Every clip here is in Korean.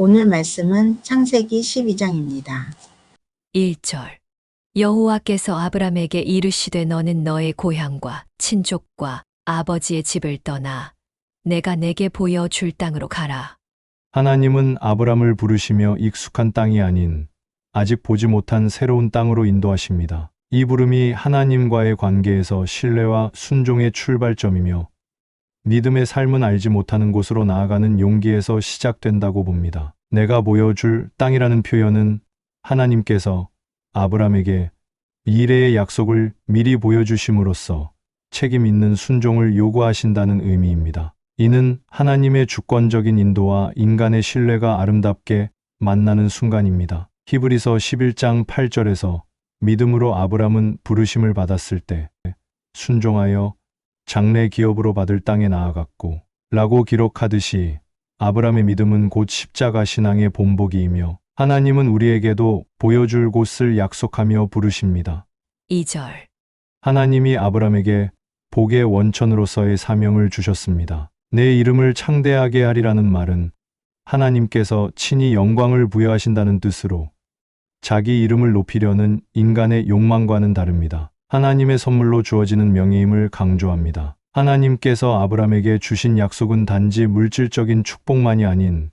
오늘 말씀은 창세기 12장입니다. 1절 여호와께서 아브람에게 이르시되 너는 너의 고향과 친족과 아버지의 집을 떠나 내가 내게 보여줄 땅으로 가라. 하나님은 아브람을 부르시며 익숙한 땅이 아닌 아직 보지 못한 새로운 땅으로 인도하십니다. 이 부름이 하나님과의 관계에서 신뢰와 순종의 출발점이며 믿음의 삶은 알지 못하는 곳으로 나아가는 용기에서 시작된다고 봅니다. 내가 보여줄 땅이라는 표현은 하나님께서 아브람에게 미래의 약속을 미리 보여주심으로써 책임 있는 순종을 요구하신다는 의미입니다. 이는 하나님의 주권적인 인도와 인간의 신뢰가 아름답게 만나는 순간입니다. 히브리서 11장 8절에서 믿음으로 아브람은 부르심을 받았을 때 순종하여 장래 기업으로 받을 땅에 나아갔고 라고 기록하듯이 아브람의 믿음은 곧 십자가 신앙의 본보기이며 하나님은 우리에게도 보여줄 곳을 약속하며 부르십니다. 2절 하나님이 아브람에게 복의 원천으로서의 사명을 주셨습니다. 내 이름을 창대하게 하리라는 말은 하나님께서 친히 영광을 부여하신다는 뜻으로 자기 이름을 높이려는 인간의 욕망과는 다릅니다. 하나님의 선물로 주어지는 명예임을 강조합니다. 하나님께서 아브람에게 주신 약속은 단지 물질적인 축복만이 아닌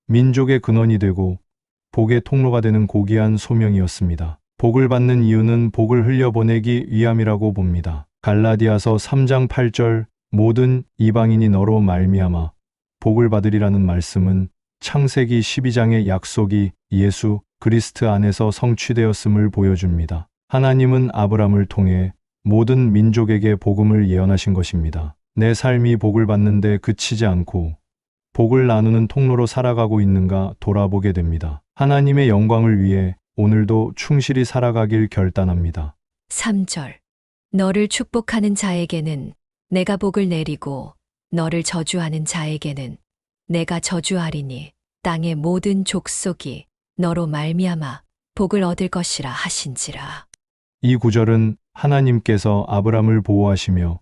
민족의 근원이 되고 복의 통로가 되는 고귀한 소명이었습니다. 복을 받는 이유는 복을 흘려보내기 위함이라고 봅니다. 갈라디아서 3장 8절 모든 이방인이 너로 말미암아 복을 받으리라는 말씀은 창세기 12장의 약속이 예수 그리스도 안에서 성취되었음을 보여줍니다. 하나님은 아브람을 통해 모든 민족에게 복음을 예언하신 것입니다. 내 삶이 복을 받는데 그치지 않고 복을 나누는 통로로 살아가고 있는가 돌아보게 됩니다. 하나님의 영광을 위해 오늘도 충실히 살아가길 결단합니다. 3절 너를 축복하는 자에게는 내가 복을 내리고 너를 저주하는 자에게는 내가 저주하리니 땅의 모든 족속이 너로 말미암아 복을 얻을 것이라 하신지라. 이 구절은 하나님께서 아브람을 보호하시며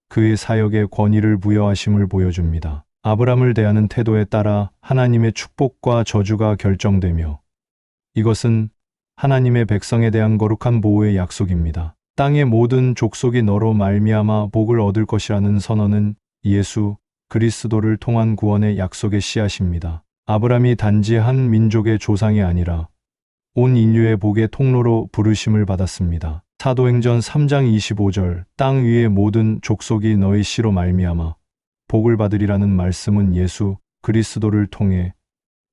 그의 사역에 권위를 부여하심을 보여줍니다. 아브람을 대하는 태도에 따라 하나님의 축복과 저주가 결정되며 이것은 하나님의 백성에 대한 거룩한 보호의 약속입니다. 땅의 모든 족속이 너로 말미암아 복을 얻을 것이라는 선언은 예수 그리스도를 통한 구원의 약속의 씨앗입니다. 아브람이 단지 한 민족의 조상이 아니라 온 인류의 복의 통로로 부르심을 받았습니다. 사도행전 3장 25절 땅 위의 모든 족속이 너의 씨로 말미암아 복을 받으리라는 말씀은 예수 그리스도를 통해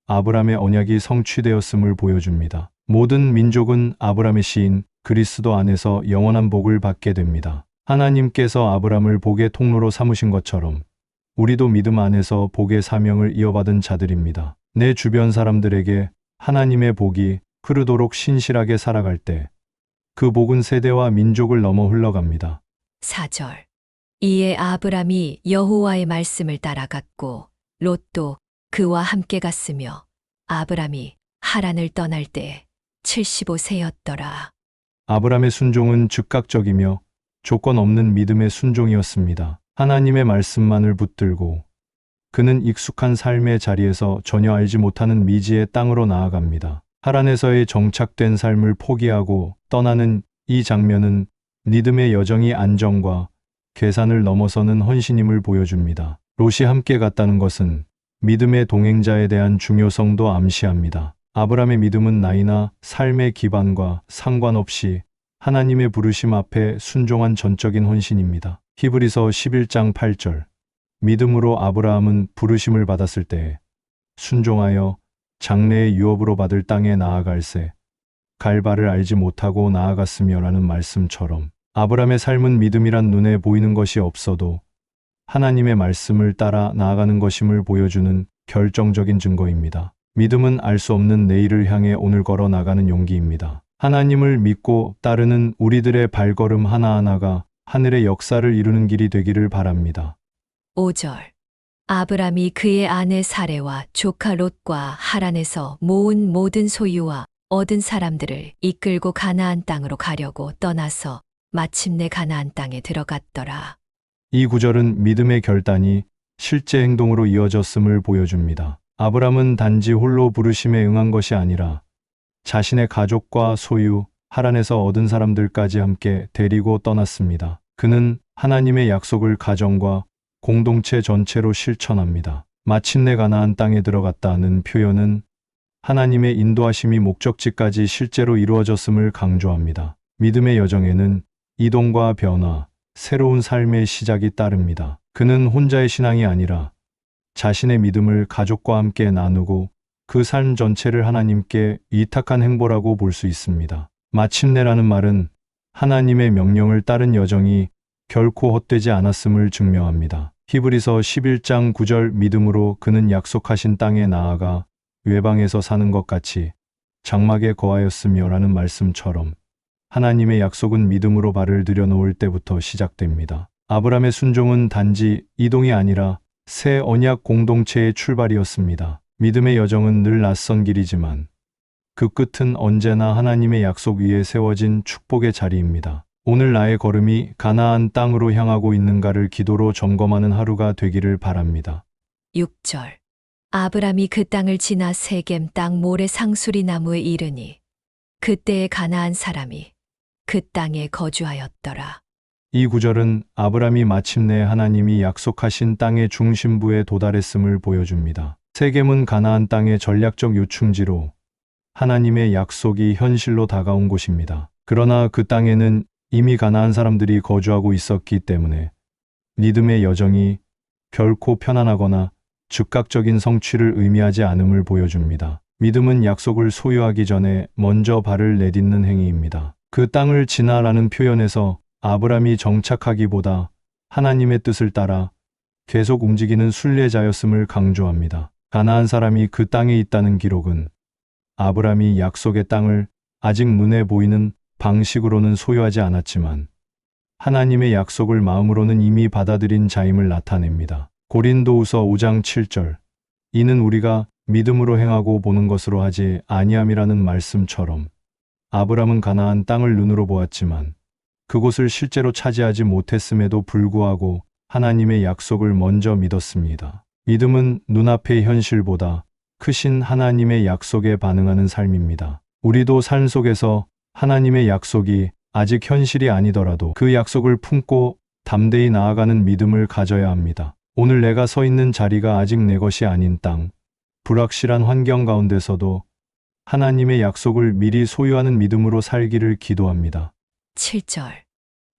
아브람의 언약이 성취되었음을 보여줍니다. 모든 민족은 아브람의 씨인 그리스도 안에서 영원한 복을 받게 됩니다. 하나님께서 아브람을 복의 통로로 삼으신 것처럼 우리도 믿음 안에서 복의 사명을 이어받은 자들입니다. 내 주변 사람들에게 하나님의 복이 흐르도록 신실하게 살아갈 때 그 복은 세대와 민족을 넘어 흘러갑니다. 4절 이에 아브람이 여호와의 말씀을 따라갔고 롯도 그와 함께 갔으며 아브람이 하란을 떠날 때 75세였더라. 아브람의 순종은 즉각적이며 조건 없는 믿음의 순종이었습니다. 하나님의 말씀만을 붙들고 그는 익숙한 삶의 자리에서 전혀 알지 못하는 미지의 땅으로 나아갑니다. 하란에서의 정착된 삶을 포기하고 떠나는 이 장면은 믿음의 여정이 안정과 계산을 넘어서는 헌신임을 보여줍니다. 롯이 함께 갔다는 것은 믿음의 동행자에 대한 중요성도 암시합니다. 아브람의 믿음은 나이나 삶의 기반과 상관없이 하나님의 부르심 앞에 순종한 전적인 헌신입니다. 히브리서 11장 8절 믿음으로 아브라함은 부르심을 받았을 때에 순종하여 장래의 유업으로 받을 땅에 나아갈새 갈 바를 알지 못하고 나아갔으며라는 말씀처럼 아브람의 삶은 믿음이란 눈에 보이는 것이 없어도 하나님의 말씀을 따라 나아가는 것임을 보여주는 결정적인 증거입니다. 믿음은 알 수 없는 내일을 향해 오늘 걸어 나가는 용기입니다. 하나님을 믿고 따르는 우리들의 발걸음 하나하나가 하늘의 역사를 이루는 길이 되기를 바랍니다. 5절 아브람이 그의 아내 사레와 조카 롯과 하란에서 모은 모든 소유와 얻은 사람들을 이끌고 가나안 땅으로 가려고 떠나서 마침내 가나안 땅에 들어갔더라. 이 구절은 믿음의 결단이 실제 행동으로 이어졌음을 보여줍니다. 아브람은 단지 홀로 부르심에 응한 것이 아니라 자신의 가족과 소유, 하란에서 얻은 사람들까지 함께 데리고 떠났습니다. 그는 하나님의 약속을 가정과 공동체 전체로 실천합니다. 마침내 가나안 땅에 들어갔다는 표현은 하나님의 인도하심이 목적지까지 실제로 이루어졌음을 강조합니다. 믿음의 여정에는 이동과 변화, 새로운 삶의 시작이 따릅니다. 그는 혼자의 신앙이 아니라 자신의 믿음을 가족과 함께 나누고 그 삶 전체를 하나님께 위탁한 행보라고 볼 수 있습니다. 마침내라는 말은 하나님의 명령을 따른 여정이 결코 헛되지 않았음을 증명합니다. 히브리서 11장 9절 믿음으로 그는 약속하신 땅에 나아가 외방에서 사는 것 같이 장막에 거하였으며 라는 말씀처럼 하나님의 약속은 믿음으로 발을 들여놓을 때부터 시작됩니다. 아브람의 순종은 단지 이동이 아니라 새 언약 공동체의 출발이었습니다. 믿음의 여정은 늘 낯선 길이지만 그 끝은 언제나 하나님의 약속 위에 세워진 축복의 자리입니다. 오늘 나의 걸음이 가나안 땅으로 향하고 있는가를 기도로 점검하는 하루가 되기를 바랍니다. 6절. 아브람이 그 땅을 지나 세겜 땅 모래 상수리 나무에 이르니 그때에 가나안 사람이 그 땅에 거주하였더라. 이 구절은 아브람이 마침내 하나님이 약속하신 땅의 중심부에 도달했음을 보여줍니다. 세겜은 가나안 땅의 전략적 요충지로 하나님의 약속이 현실로 다가온 곳입니다. 그러나 그 땅에는 이미 가나안 사람들이 거주하고 있었기 때문에 믿음의 여정이 결코 편안하거나 즉각적인 성취를 의미하지 않음을 보여줍니다. 믿음은 약속을 소유하기 전에 먼저 발을 내딛는 행위입니다. 그 땅을 지나라는 표현에서 아브람이 정착하기보다 하나님의 뜻을 따라 계속 움직이는 순례자였음을 강조합니다. 가나안 사람이 그 땅에 있다는 기록은 아브람이 약속의 땅을 아직 눈에 보이는 방식으로는 소유하지 않았지만 하나님의 약속을 마음으로는 이미 받아들인 자임을 나타냅니다. 고린도후서 5장 7절 이는 우리가 믿음으로 행하고 보는 것으로 하지 아니함이라는 말씀처럼 아브람은 가나안 땅을 눈으로 보았지만 그곳을 실제로 차지하지 못했음에도 불구하고 하나님의 약속을 먼저 믿었습니다. 믿음은 눈앞의 현실보다 크신 하나님의 약속에 반응하는 삶입니다. 우리도 삶 속에서 하나님의 약속이 아직 현실이 아니더라도 그 약속을 품고 담대히 나아가는 믿음을 가져야 합니다. 오늘 내가 서 있는 자리가 아직 내 것이 아닌 땅, 불확실한 환경 가운데서도 하나님의 약속을 미리 소유하는 믿음으로 살기를 기도합니다. 7절.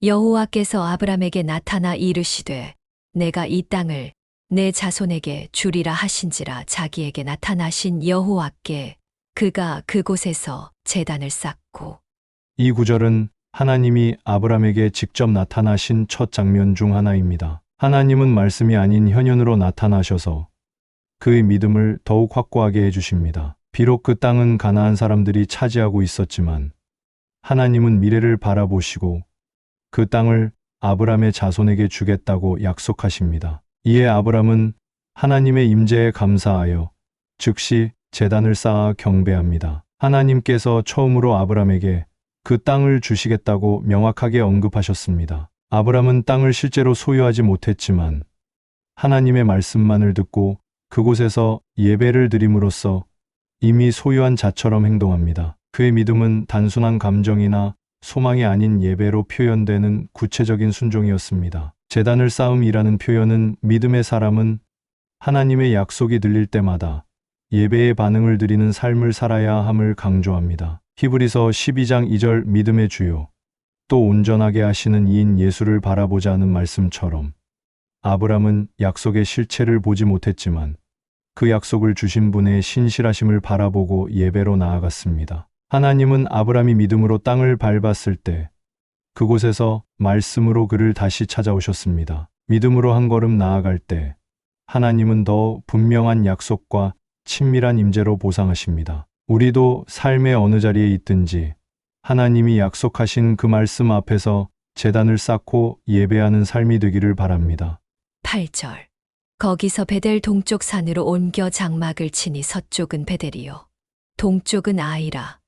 여호와께서 아브람에게 나타나 이르시되 내가 이 땅을 내 자손에게 주리라 하신지라. 자기에게 나타나신 여호와께 그가 그곳에서 제단을 쌓고. 이 구절은 하나님이 아브람에게 직접 나타나신 첫 장면 중 하나입니다. 하나님은 말씀이 아닌 현현으로 나타나셔서 그의 믿음을 더욱 확고하게 해주십니다. 비록 그 땅은 가나안 사람들이 차지하고 있었지만 하나님은 미래를 바라보시고 그 땅을 아브람의 자손에게 주겠다고 약속하십니다. 이에 아브람은 하나님의 임재에 감사하여 즉시 제단을 쌓아 경배합니다. 하나님께서 처음으로 아브람에게 그 땅을 주시겠다고 명확하게 언급하셨습니다. 아브람은 땅을 실제로 소유하지 못했지만 하나님의 말씀만을 듣고 그곳에서 예배를 드림으로써 이미 소유한 자처럼 행동합니다. 그의 믿음은 단순한 감정이나 소망이 아닌 예배로 표현되는 구체적인 순종이었습니다. 제단을 쌓음이라는 표현은 믿음의 사람은 하나님의 약속이 들릴 때마다 예배의 반응을 드리는 삶을 살아야 함을 강조합니다. 히브리서 12장 2절 믿음의 주요 또 온전하게 하시는 이인 예수를 바라보자 하는 말씀처럼 아브람은 약속의 실체를 보지 못했지만 그 약속을 주신 분의 신실하심을 바라보고 예배로 나아갔습니다. 하나님은 아브람이 믿음으로 땅을 밟았을 때 그곳에서 말씀으로 그를 다시 찾아오셨습니다. 믿음으로 한 걸음 나아갈 때 하나님은 더 분명한 약속과 친밀한 임재로 보상하십니다. 우리도 삶의 어느 자리에 있든지 하나님이 약속하신 그 말씀 앞에서 제단을 쌓고 예배하는 삶이 되기를 바랍니다. 8절. 거기서 베델 동쪽 산으로 옮겨 장막을 치니 서쪽은 베델이요 동쪽은 아이라.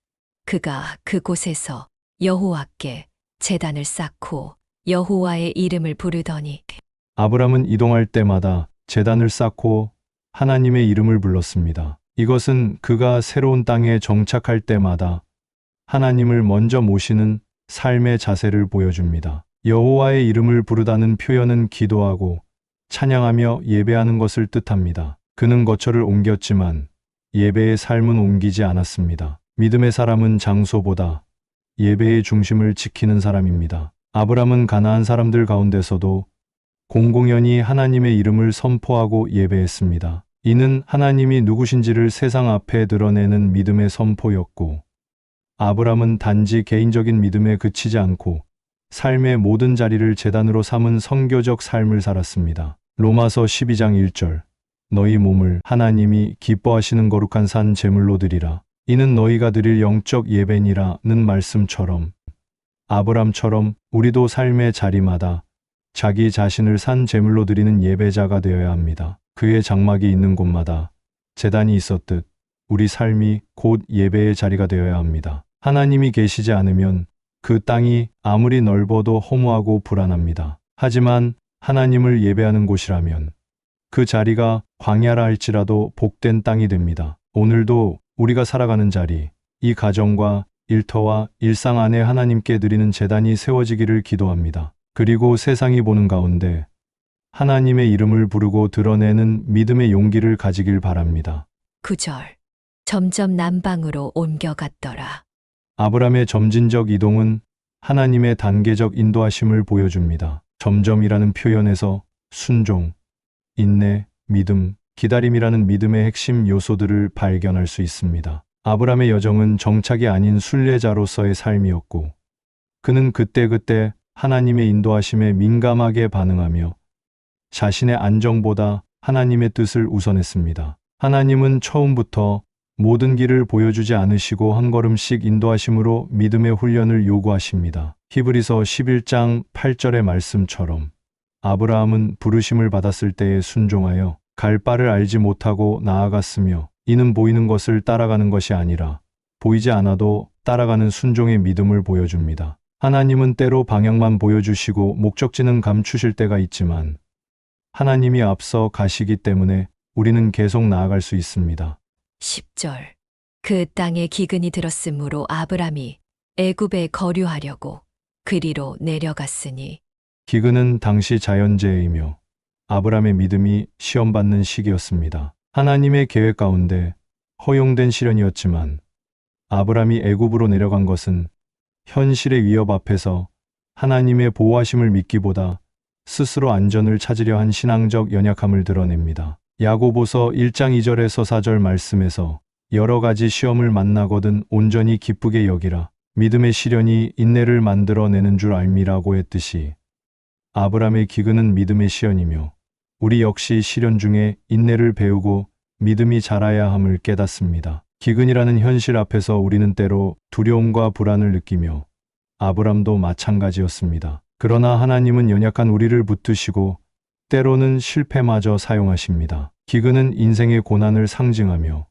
그가 그곳에서 여호와께 제단을 쌓고 여호와의 이름을 부르더니. 아브람은 이동할 때마다 제단을 쌓고 하나님의 이름을 불렀습니다. 이것은 그가 새로운 땅에 정착할 때마다 하나님을 먼저 모시는 삶의 자세를 보여줍니다. 여호와의 이름을 부르다는 표현은 기도하고 찬양하며 예배하는 것을 뜻합니다. 그는 거처를 옮겼지만 예배의 삶은 옮기지 않았습니다. 믿음의 사람은 장소보다 예배의 중심을 지키는 사람입니다. 아브람은 가나안 사람들 가운데서도 공공연히 하나님의 이름을 선포하고 예배했습니다. 이는 하나님이 누구신지를 세상 앞에 드러내는 믿음의 선포였고, 아브람은 단지 개인적인 믿음에 그치지 않고 삶의 모든 자리를 제단으로 삼은 선교적 삶을 살았습니다. 로마서 12장 1절 너희 몸을 하나님이 기뻐하시는 거룩한 산 제물로 드리라. 이는 너희가 드릴 영적 예배니라는 말씀처럼 아브람처럼 우리도 삶의 자리마다 자기 자신을 산 제물로 드리는 예배자가 되어야 합니다. 그의 장막이 있는 곳마다 제단이 있었듯 우리 삶이 곧 예배의 자리가 되어야 합니다. 하나님이 계시지 않으면 그 땅이 아무리 넓어도 허무하고 불안합니다. 하지만 하나님을 예배하는 곳이라면 그 자리가 광야라 할지라도 복된 땅이 됩니다. 오늘도 우리가 살아가는 자리, 이 가정과 일터와 일상 안에 하나님께 드리는 제단이 세워지기를 기도합니다. 그리고 세상이 보는 가운데 하나님의 이름을 부르고 드러내는 믿음의 용기를 가지길 바랍니다. 9절. 점점 남방으로 옮겨갔더라. 아브람의 점진적 이동은 하나님의 단계적 인도하심을 보여줍니다. 점점이라는 표현에서 순종, 인내, 믿음, 기다림이라는 믿음의 핵심 요소들을 발견할 수 있습니다. 아브람의 여정은 정착이 아닌 순례자로서의 삶이었고, 그는 그때그때 하나님의 인도하심에 민감하게 반응하며 자신의 안정보다 하나님의 뜻을 우선했습니다. 하나님은 처음부터 모든 길을 보여주지 않으시고 한 걸음씩 인도하심으로 믿음의 훈련을 요구하십니다. 히브리서 11장 8절의 말씀처럼 아브라함은 부르심을 받았을 때에 순종하여 갈 바를 알지 못하고 나아갔으며, 이는 보이는 것을 따라가는 것이 아니라 보이지 않아도 따라가는 순종의 믿음을 보여줍니다. 하나님은 때로 방향만 보여주시고 목적지는 감추실 때가 있지만 하나님이 앞서 가시기 때문에 우리는 계속 나아갈 수 있습니다. 10절. 그 땅에 기근이 들었으므로 아브람이 애굽에 거류하려고 그리로 내려갔으니. 기근은 당시 자연재해이며 아브람의 믿음이 시험받는 시기였습니다. 하나님의 계획 가운데 허용된 시련이었지만 아브람이 애굽으로 내려간 것은 현실의 위협 앞에서 하나님의 보호하심을 믿기보다 스스로 안전을 찾으려 한 신앙적 연약함을 드러냅니다. 야고보서 1장 2절에서 4절 말씀에서 여러 가지 시험을 만나거든 온전히 기쁘게 여기라. 믿음의 시련이 인내를 만들어내는 줄 알미라고 했듯이 아브람의 기근은 믿음의 시련이며 우리 역시 시련 중에 인내를 배우고 믿음이 자라야 함을 깨닫습니다. 기근이라는 현실 앞에서 우리는 때로 두려움과 불안을 느끼며 아브람도 마찬가지였습니다. 그러나 하나님은 연약한 우리를 붙드시고 때로는 실패마저 사용하십니다. 기근은 인생의 고난을 상징하며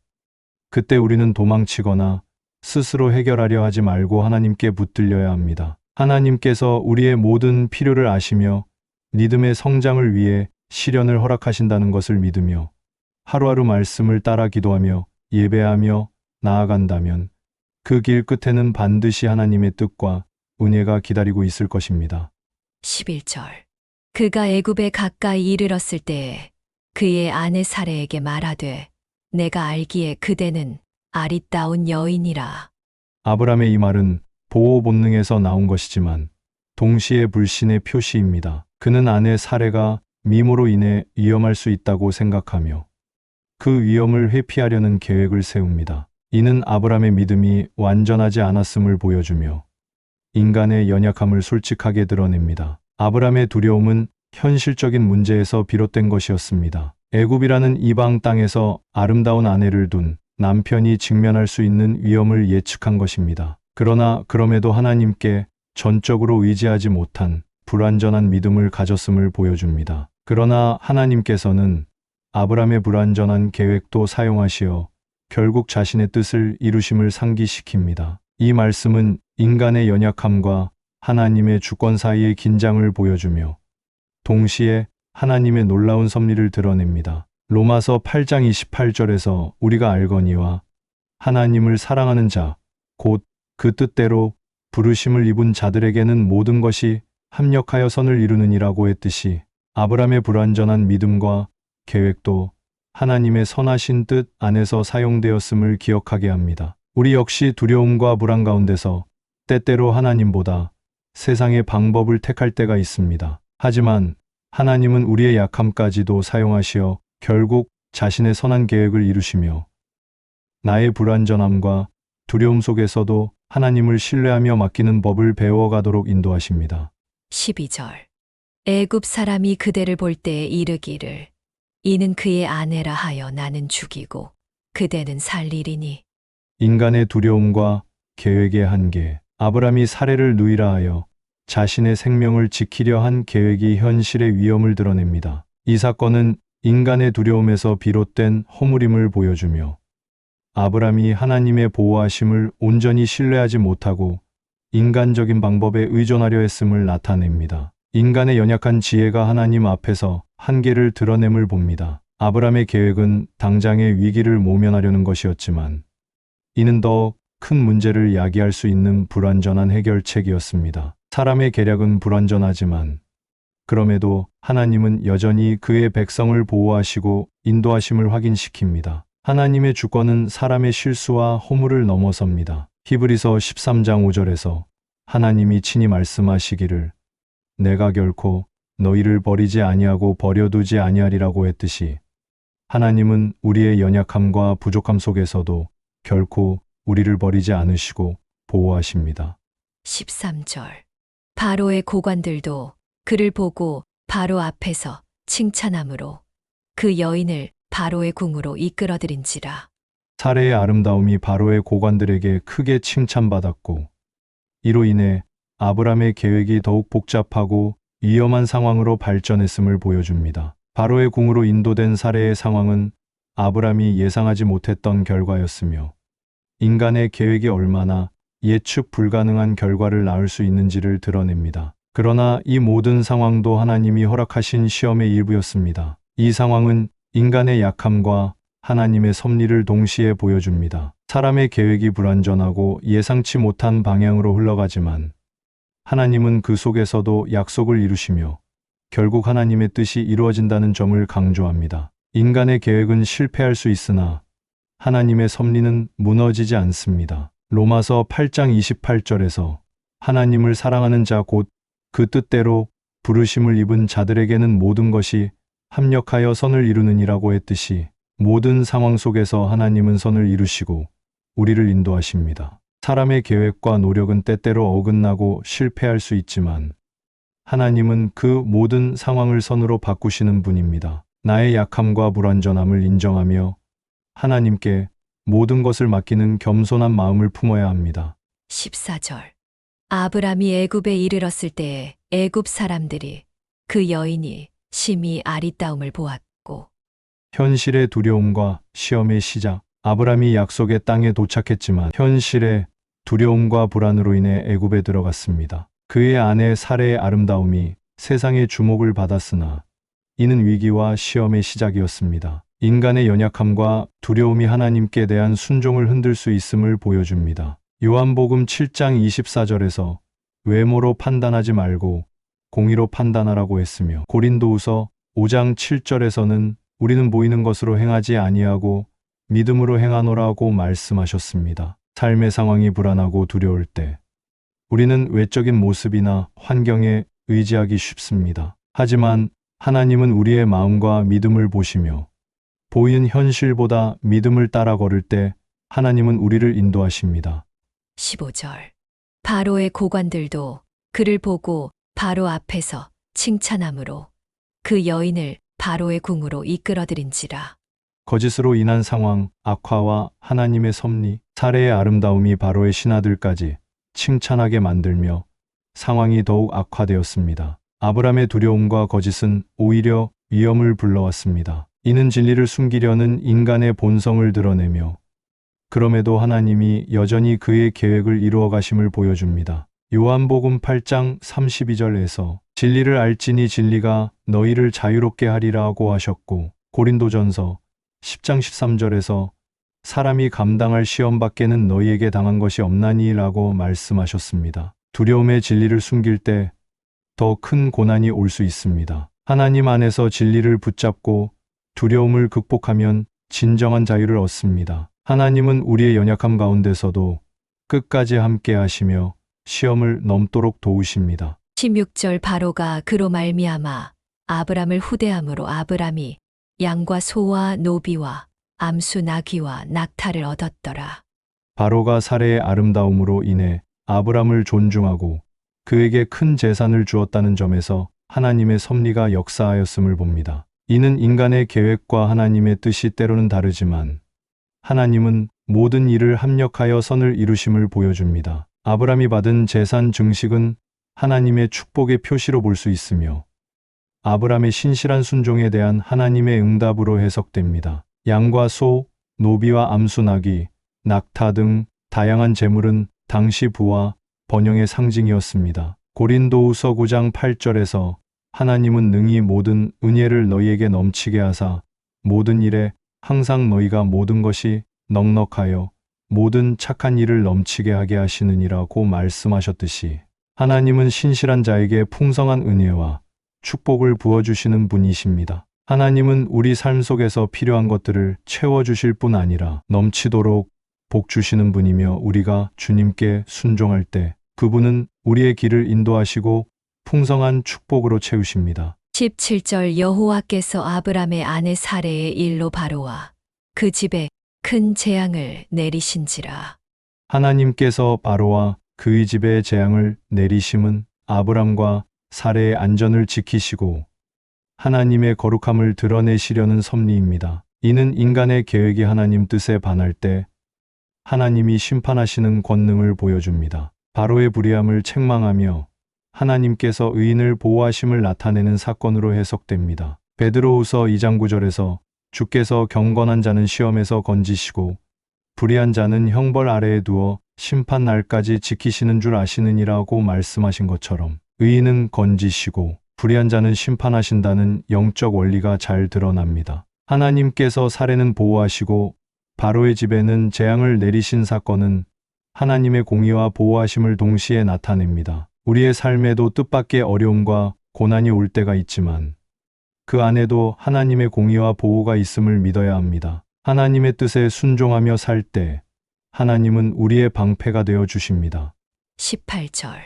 그때 우리는 도망치거나 스스로 해결하려 하지 말고 하나님께 붙들려야 합니다. 하나님께서 우리의 모든 필요를 아시며 믿음의 성장을 위해 시련을 허락하신다는 것을 믿으며 하루하루 말씀을 따라 기도하며 예배하며 나아간다면 그 길 끝에는 반드시 하나님의 뜻과 은혜가 기다리고 있을 것입니다. 11절. 그가 애굽에 가까이 이르렀을 때에 그의 아내 사레에게 말하되 내가 알기에 그대는 아리따운 여인이라. 아브람의 이 말은 보호 본능에서 나온 것이지만 동시에 불신의 표시입니다. 그는 아내 사레가 미모로 인해 위험할 수 있다고 생각하며 그 위험을 회피하려는 계획을 세웁니다. 이는 아브람의 믿음이 완전하지 않았음을 보여주며 인간의 연약함을 솔직하게 드러냅니다. 아브람의 두려움은 현실적인 문제에서 비롯된 것이었습니다. 애굽이라는 이방 땅에서 아름다운 아내를 둔 남편이 직면할 수 있는 위험을 예측한 것입니다. 그러나 그럼에도 하나님께 전적으로 의지하지 못한 불완전한 믿음을 가졌음을 보여줍니다. 그러나 하나님께서는 아브람의 불완전한 계획도 사용하시어 결국 자신의 뜻을 이루심을 상기시킵니다. 이 말씀은 인간의 연약함과 하나님의 주권 사이의 긴장을 보여주며 동시에 하나님의 놀라운 섭리를 드러냅니다. 로마서 8장 28절에서 우리가 알거니와 하나님을 사랑하는 자, 곧 그 뜻대로 부르심을 입은 자들에게는 모든 것이 합력하여 선을 이루느니라고 했듯이 아브라함의 불완전한 믿음과 계획도 하나님의 선하신 뜻 안에서 사용되었음을 기억하게 합니다. 우리 역시 두려움과 불안 가운데서 때때로 하나님보다 세상의 방법을 택할 때가 있습니다. 하지만 하나님은 우리의 약함까지도 사용하시어 결국 자신의 선한 계획을 이루시며 나의 불완전함과 두려움 속에서도 하나님을 신뢰하며 맡기는 법을 배워가도록 인도하십니다. 12절. 애굽 사람이 그대를 볼 때에 이르기를 이는 그의 아내라 하여 나는 죽이고 그대는 살리리니. 인간의 두려움과 계획의 한계, 아브라함이 사례를 누이라 하여 자신의 생명을 지키려 한 계획이 현실의 위험을 드러냅니다. 이 사건은 인간의 두려움에서 비롯된 허물임을 보여주며 아브라함이 하나님의 보호하심을 온전히 신뢰하지 못하고 인간적인 방법에 의존하려 했음을 나타냅니다. 인간의 연약한 지혜가 하나님 앞에서 한계를 드러냄을 봅니다. 아브라함의 계획은 당장의 위기를 모면하려는 것이었지만 이는 더 큰 문제를 야기할 수 있는 불완전한 해결책이었습니다. 사람의 계략은 불완전하지만 그럼에도 하나님은 여전히 그의 백성을 보호하시고 인도하심을 확인시킵니다. 하나님의 주권은 사람의 실수와 허물을 넘어섭니다. 히브리서 13장 5절에서 하나님이 친히 말씀하시기를 내가 결코 너희를 버리지 아니하고 버려두지 아니하리라고 했듯이 하나님은 우리의 연약함과 부족함 속에서도 결코 우리를 버리지 않으시고 보호하십니다. 13절. 바로의 고관들도 그를 보고 바로 앞에서 칭찬함으로 그 여인을 바로의 궁으로 이끌어들인지라. 사례의 아름다움이 바로의 고관들에게 크게 칭찬받았고 이로 인해 아브라함의 계획이 더욱 복잡하고 위험한 상황으로 발전했음을 보여줍니다. 바로의 궁으로 인도된 사례의 상황은 아브라함이 예상하지 못했던 결과였으며 인간의 계획이 얼마나 예측 불가능한 결과를 낳을 수 있는지를 드러냅니다. 그러나 이 모든 상황도 하나님이 허락하신 시험의 일부였습니다. 이 상황은 인간의 약함과 하나님의 섭리를 동시에 보여줍니다. 사람의 계획이 불완전하고 예상치 못한 방향으로 흘러가지만 하나님은 그 속에서도 약속을 이루시며 결국 하나님의 뜻이 이루어진다는 점을 강조합니다. 인간의 계획은 실패할 수 있으나 하나님의 섭리는 무너지지 않습니다. 로마서 8장 28절에서 하나님을 사랑하는 자 곧 그 뜻대로 부르심을 입은 자들에게는 모든 것이 합력하여 선을 이루느니라고 했듯이 모든 상황 속에서 하나님은 선을 이루시고 우리를 인도하십니다. 사람의 계획과 노력은 때때로 어긋나고 실패할 수 있지만 하나님은 그 모든 상황을 선으로 바꾸시는 분입니다. 나의 약함과 불완전함을 인정하며 하나님께 모든 것을 맡기는 겸손한 마음을 품어야 합니다. 14절. 아브람이 애굽에 이르렀을 때에 애굽 사람들이 그 여인이 심히 아리따움을 보았고. 현실의 두려움과 시험의 시작. 아브람이 약속의 땅에 도착했지만 현실의 두려움과 불안으로 인해 애굽에 들어갔습니다. 그의 아내 사레의 아름다움이 세상의 주목을 받았으나 이는 위기와 시험의 시작이었습니다. 인간의 연약함과 두려움이 하나님께 대한 순종을 흔들 수 있음을 보여줍니다. 요한복음 7장 24절에서 외모로 판단하지 말고 공의로 판단하라고 했으며 고린도후서 5장 7절에서는 우리는 보이는 것으로 행하지 아니하고 믿음으로 행하노라고 말씀하셨습니다. 삶의 상황이 불안하고 두려울 때 우리는 외적인 모습이나 환경에 의지하기 쉽습니다. 하지만 하나님은 우리의 마음과 믿음을 보시며 보이는 현실보다 믿음을 따라 걸을 때 하나님은 우리를 인도하십니다. 15절. 바로의 고관들도 그를 보고 바로 앞에서 칭찬함으로 그 여인을 바로의 궁으로 이끌어들인지라. 거짓으로 인한 상황, 악화와 하나님의 섭리, 사례의 아름다움이 바로의 신하들까지 칭찬하게 만들며 상황이 더욱 악화되었습니다. 아브람의 두려움과 거짓은 오히려 위험을 불러왔습니다. 이는 진리를 숨기려는 인간의 본성을 드러내며 그럼에도 하나님이 여전히 그의 계획을 이루어 가심을 보여줍니다. 요한복음 8장 32절에서 진리를 알지니 진리가 너희를 자유롭게 하리라고 하셨고 고린도전서 10장 13절에서 사람이 감당할 시험 밖에는 너희에게 당한 것이 없나니 라고 말씀하셨습니다. 두려움의 진리를 숨길 때 더 큰 고난이 올 수 있습니다. 하나님 안에서 진리를 붙잡고 두려움을 극복하면 진정한 자유를 얻습니다. 하나님은 우리의 연약함 가운데서도 끝까지 함께 하시며 시험을 넘도록 도우십니다. 16절 바로가 그로 말미암아 아브람을 후대함으로 아브람이 양과 소와 노비와 암수 나귀와 낙타를 얻었더라. 바로가 사례의 아름다움으로 인해 아브람을 존중하고 그에게 큰 재산을 주었다는 점에서 하나님의 섭리가 역사하였음을 봅니다. 이는 인간의 계획과 하나님의 뜻이 때로는 다르지만 하나님은 모든 일을 합력하여 선을 이루심을 보여줍니다. 아브람이 받은 재산 증식은 하나님의 축복의 표시로 볼 수 있으며 아브람의 신실한 순종에 대한 하나님의 응답으로 해석됩니다. 양과 소, 노비와 암수 나귀, 낙타 등 다양한 재물은 당시 부와 번영의 상징이었습니다. 고린도후서 9장 8절에서 하나님은 능히 모든 은혜를 너희에게 넘치게 하사 모든 일에 항상 너희가 모든 것이 넉넉하여 모든 착한 일을 넘치게 하게 하시느니라고 말씀하셨듯이 하나님은 신실한 자에게 풍성한 은혜와 축복을 부어주시는 분이십니다. 하나님은 우리 삶 속에서 필요한 것들을 채워주실 뿐 아니라 넘치도록 복 주시는 분이며 우리가 주님께 순종할 때 그분은 우리의 길을 인도하시고 풍성한 축복으로 채우십니다. 17절 여호와께서 아브람의 아내 사레의 일로 바로와 그 집에 큰 재앙을 내리신지라. 하나님께서 바로와 그의 집에 재앙을 내리심은 아브람과 사레의 안전을 지키시고 하나님의 거룩함을 드러내시려는 섭리입니다. 이는 인간의 계획이 하나님 뜻에 반할 때 하나님이 심판하시는 권능을 보여줍니다. 바로의 불의함을 책망하며 하나님께서 의인을 보호하심을 나타내는 사건으로 해석됩니다. 베드로후서 2장 9절에서 주께서 경건한 자는 시험에서 건지시고 불의한 자는 형벌 아래에 두어 심판 날까지 지키시는 줄 아시느니라고 말씀하신 것처럼 의인은 건지시고 불의한 자는 심판하신다는 영적 원리가 잘 드러납니다. 하나님께서 사례는 보호하시고 바로의 집에는 재앙을 내리신 사건은 하나님의 공의와 보호하심을 동시에 나타냅니다. 우리의 삶에도 뜻밖의 어려움과 고난이 올 때가 있지만 그 안에도 하나님의 공의와 보호가 있음을 믿어야 합니다. 하나님의 뜻에 순종하며 살 때 하나님은 우리의 방패가 되어 주십니다. 18절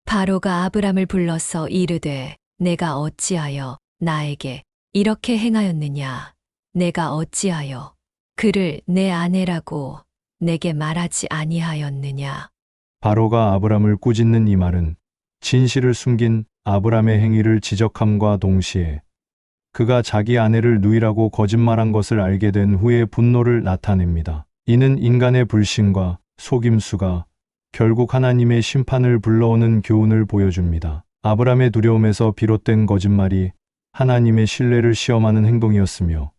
바로가 아브람을 불러서 이르되 내가 어찌하여 나에게 이렇게 행하였느냐 내가 어찌하여 그를 내 아내라고 내게 말하지 아니하였느냐. 바로가 아브람을 꾸짖는 이 말은 진실을 숨긴 아브람의 행위를 지적함과 동시에 그가 자기 아내를 누이라고 거짓말한 것을 알게 된 후에 분노를 나타냅니다. 이는 인간의 불신과 속임수가 결국 하나님의 심판을 불러오는 교훈을 보여줍니다. 아브람의 두려움에서 비롯된 거짓말이 하나님의 신뢰를 시험하는 행동이었으며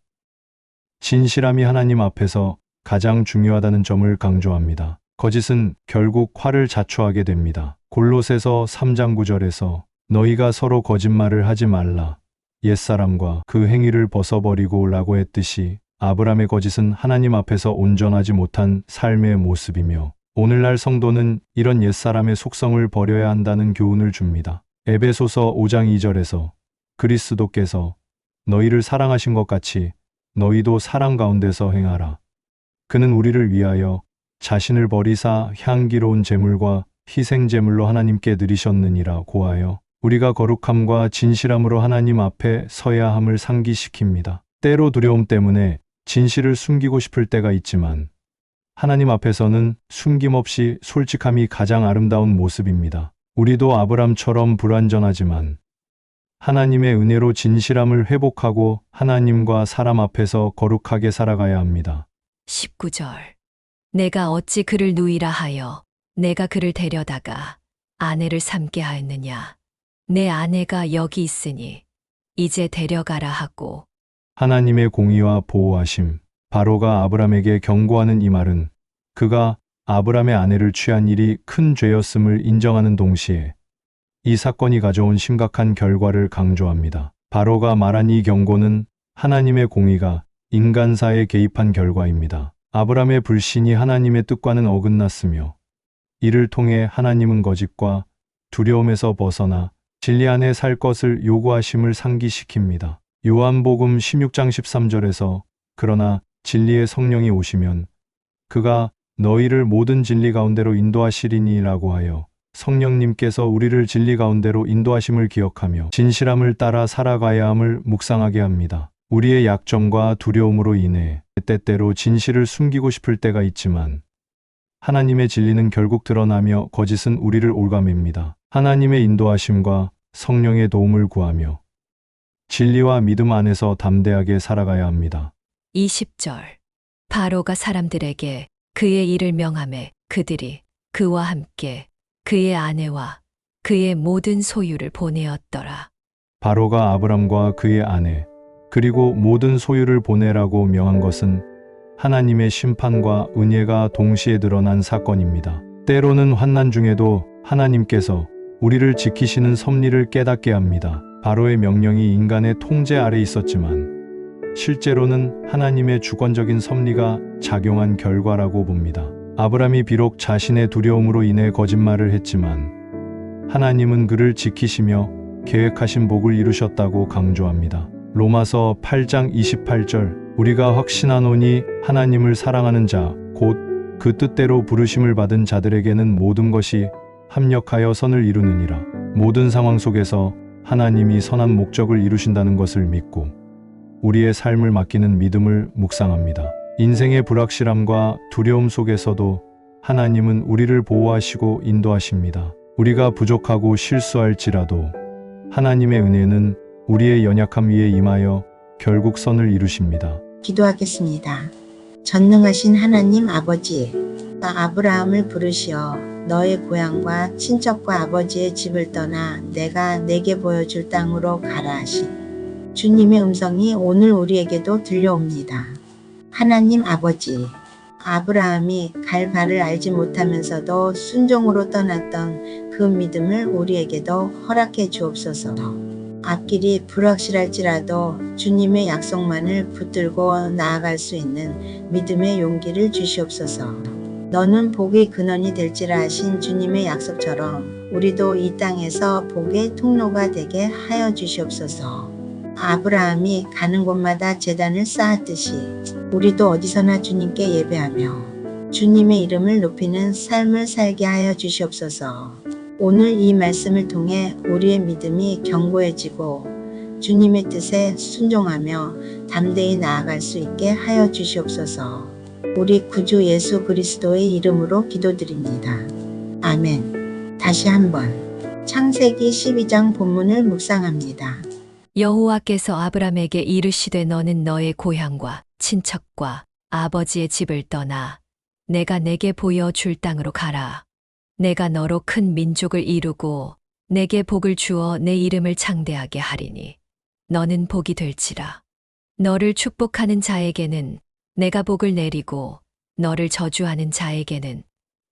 진실함이 하나님 앞에서 가장 중요하다는 점을 강조합니다. 거짓은 결국 화를 자초하게 됩니다. 골로새서 3장 9절에서 너희가 서로 거짓말을 하지 말라. 옛사람과 그 행위를 벗어버리고 라고 했듯이 아브람의 거짓은 하나님 앞에서 온전하지 못한 삶의 모습이며 오늘날 성도는 이런 옛사람의 속성을 버려야 한다는 교훈을 줍니다. 에베소서 5장 2절에서 그리스도께서 너희를 사랑하신 것 같이 너희도 사랑 가운데서 행하라. 그는 우리를 위하여 자신을 버리사 향기로운 제물과 희생 제물로 하나님께 드리셨느니라 고하여 우리가 거룩함과 진실함으로 하나님 앞에 서야 함을 상기시킵니다. 때로 두려움 때문에 진실을 숨기고 싶을 때가 있지만 하나님 앞에서는 숨김없이 솔직함이 가장 아름다운 모습입니다. 우리도 아브람처럼 불완전하지만 하나님의 은혜로 진실함을 회복하고 하나님과 사람 앞에서 거룩하게 살아가야 합니다. 19절 내가 어찌 그를 누이라 하여 내가 그를 데려다가 아내를 삼게 하였느냐. 내 아내가 여기 있으니 이제 데려가라 하고. 하나님의 공의와 보호하심. 바로가 아브람에게 경고하는 이 말은 그가 아브람의 아내를 취한 일이 큰 죄였음을 인정하는 동시에 이 사건이 가져온 심각한 결과를 강조합니다. 바로가 말한 이 경고는 하나님의 공의가 인간사에 개입한 결과입니다. 아브람의 불신이 하나님의 뜻과는 어긋났으며 이를 통해 하나님은 거짓과 두려움에서 벗어나 진리 안에 살 것을 요구하심을 상기시킵니다. 요한복음 16장 13절에서 그러나 진리의 성령이 오시면 그가 너희를 모든 진리 가운데로 인도하시리니라고 하여 성령님께서 우리를 진리 가운데로 인도하심을 기억하며 진실함을 따라 살아가야 함을 묵상하게 합니다. 우리의 약점과 두려움으로 인해 때때로 진실을 숨기고 싶을 때가 있지만 하나님의 진리는 결국 드러나며 거짓은 우리를 올가맵니다. 하나님의 인도하심과 성령의 도움을 구하며 진리와 믿음 안에서 담대하게 살아가야 합니다. 20절. 바로가 사람들에게 그의 일을 명하매 그들이 그와 함께 그의 아내와 그의 모든 소유를 보내었더라. 바로가 아브람과 그의 아내 그리고 모든 소유를 보내라고 명한 것은 하나님의 심판과 은혜가 동시에 드러난 사건입니다. 때로는 환난 중에도 하나님께서 우리를 지키시는 섭리를 깨닫게 합니다. 바로의 명령이 인간의 통제 아래 있었지만 실제로는 하나님의 주권적인 섭리가 작용한 결과라고 봅니다. 아브람이 비록 자신의 두려움으로 인해 거짓말을 했지만 하나님은 그를 지키시며 계획하신 복을 이루셨다고 강조합니다. 로마서 8장 28절 우리가 확신하노니 하나님을 사랑하는 자 곧 그 뜻대로 부르심을 받은 자들에게는 모든 것이 합력하여 선을 이루느니라. 모든 상황 속에서 하나님이 선한 목적을 이루신다는 것을 믿고 우리의 삶을 맡기는 믿음을 묵상합니다. 인생의 불확실함과 두려움 속에서도 하나님은 우리를 보호하시고 인도하십니다. 우리가 부족하고 실수할지라도 하나님의 은혜는 우리의 연약함 위에 임하여 결국 선을 이루십니다. 기도하겠습니다. 전능하신 하나님 아버지, 아브라함을 부르시어 너의 고향과 친척과 아버지의 집을 떠나 내가 내게 보여줄 땅으로 가라 하신 주님의 음성이 오늘 우리에게도 들려옵니다. 하나님 아버지, 아브라함이 갈 바를 알지 못하면서도 순종으로 떠났던 그 믿음을 우리에게도 허락해 주옵소서. 앞길이 불확실할지라도 주님의 약속만을 붙들고 나아갈 수 있는 믿음의 용기를 주시옵소서. 너는 복의 근원이 될지라 하신 주님의 약속처럼 우리도 이 땅에서 복의 통로가 되게 하여 주시옵소서. 아브라함이 가는 곳마다 제단을 쌓았듯이 우리도 어디서나 주님께 예배하며 주님의 이름을 높이는 삶을 살게 하여 주시옵소서. 오늘 이 말씀을 통해 우리의 믿음이 견고해지고 주님의 뜻에 순종하며 담대히 나아갈 수 있게 하여 주시옵소서. 우리 구주 예수 그리스도의 이름으로 기도드립니다. 아멘. 다시 한번 창세기 12장 본문을 묵상합니다. 여호와께서 아브람에게 이르시되 너는 너의 고향과 친척과 아버지의 집을 떠나 내가 내게 보여줄 땅으로 가라. 내가 너로 큰 민족을 이루고 내게 복을 주어 내 이름을 창대하게 하리니 너는 복이 될지라. 너를 축복하는 자에게는 내가 복을 내리고 너를 저주하는 자에게는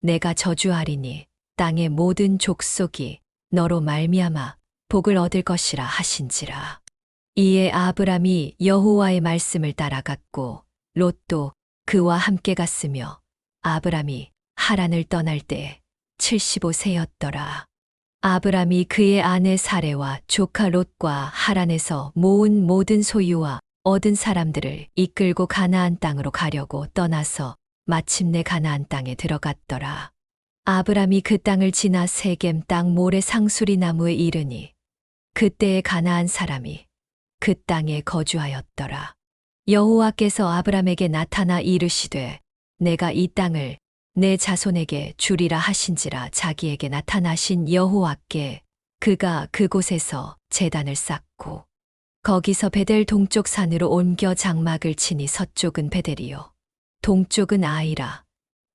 내가 저주하리니 땅의 모든 족속이 너로 말미암아 복을 얻을 것이라 하신지라. 이에 아브람이 여호와의 말씀을 따라갔고 롯도 그와 함께 갔으며 아브람이 하란을 떠날 때 75세였더라. 아브람이 그의 아내 사레와 조카 롯과 하란에서 모은 모든 소유와 얻은 사람들을 이끌고 가나안 땅으로 가려고 떠나서 마침내 가나안 땅에 들어갔더라. 아브람이 그 땅을 지나 세겜 땅 모래 상수리 나무에 이르니 그때에 가나안 사람이 그 땅에 거주하였더라. 여호와께서 아브람에게 나타나 이르시되 내가 이 땅을 내 자손에게 주리라 하신지라. 자기에게 나타나신 여호와께 그가 그곳에서 제단을 쌓고 거기서 베델 동쪽 산으로 옮겨 장막을 치니 서쪽은 베델이요 동쪽은 아이라.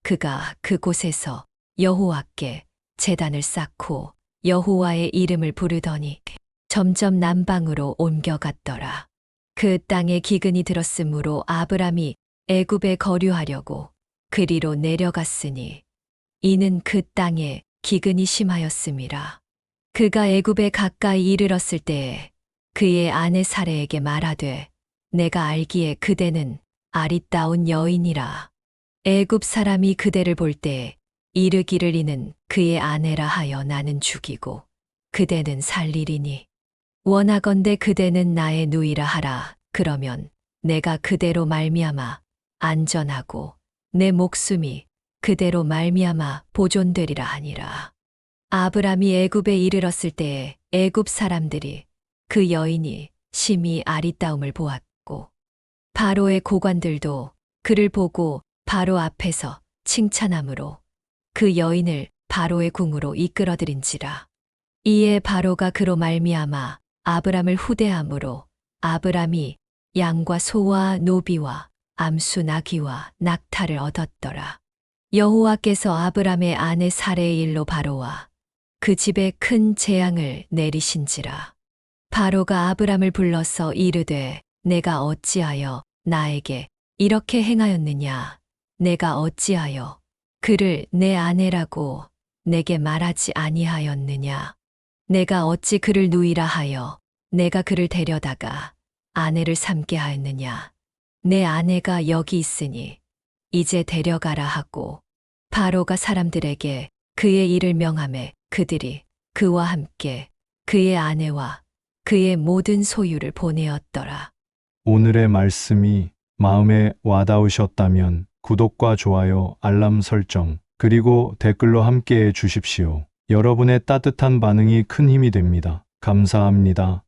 그가 그곳에서 여호와께 제단을 쌓고 여호와의 이름을 부르더니 점점 남방으로 옮겨갔더라. 그 땅에 기근이 들었으므로 아브람이 애굽에 거류하려고 그리로 내려갔으니 이는 그 땅에 기근이 심하였음이라. 그가 애굽에 가까이 이르렀을 때에 그의 아내 사레에게 말하되 내가 알기에 그대는 아리따운 여인이라. 애굽 사람이 그대를 볼 때 이르기를 이는 그의 아내라 하여 나는 죽이고 그대는 살리리니 원하건대 그대는 나의 누이라 하라. 그러면 내가 그대로 말미암아 안전하고 내 목숨이 그대로 말미암아 보존되리라 하니라. 아브람이 애굽에 이르렀을 때에 애굽 사람들이 그 여인이 심히 아리따움을 보았고 바로의 고관들도 그를 보고 바로 앞에서 칭찬함으로 그 여인을 바로의 궁으로 이끌어들인지라. 이에 바로가 그로 말미암아 아브람을 후대함으로 아브람이 양과 소와 노비와 암수 나귀와 낙타를 얻었더라. 여호와께서 아브람의 아내 사레의 일로 바로와 그 집에 큰 재앙을 내리신지라. 바로가 아브람을 불러서 이르되 내가 어찌하여 나에게 이렇게 행하였느냐. 내가 어찌하여 그를 내 아내라고 내게 말하지 아니하였느냐. 내가 어찌 그를 누이라 하여 내가 그를 데려다가 아내를 삼게 하였느냐. 내 아내가 여기 있으니 이제 데려가라 하고 바로가 사람들에게 그의 일을 명하매 그들이 그와 함께 그의 아내와 그의 모든 소유를 보내었더라. 오늘의 말씀이 마음에 와닿으셨다면 구독과 좋아요, 알람 설정, 그리고 댓글로 함께해 주십시오. 여러분의 따뜻한 반응이 큰 힘이 됩니다. 감사합니다.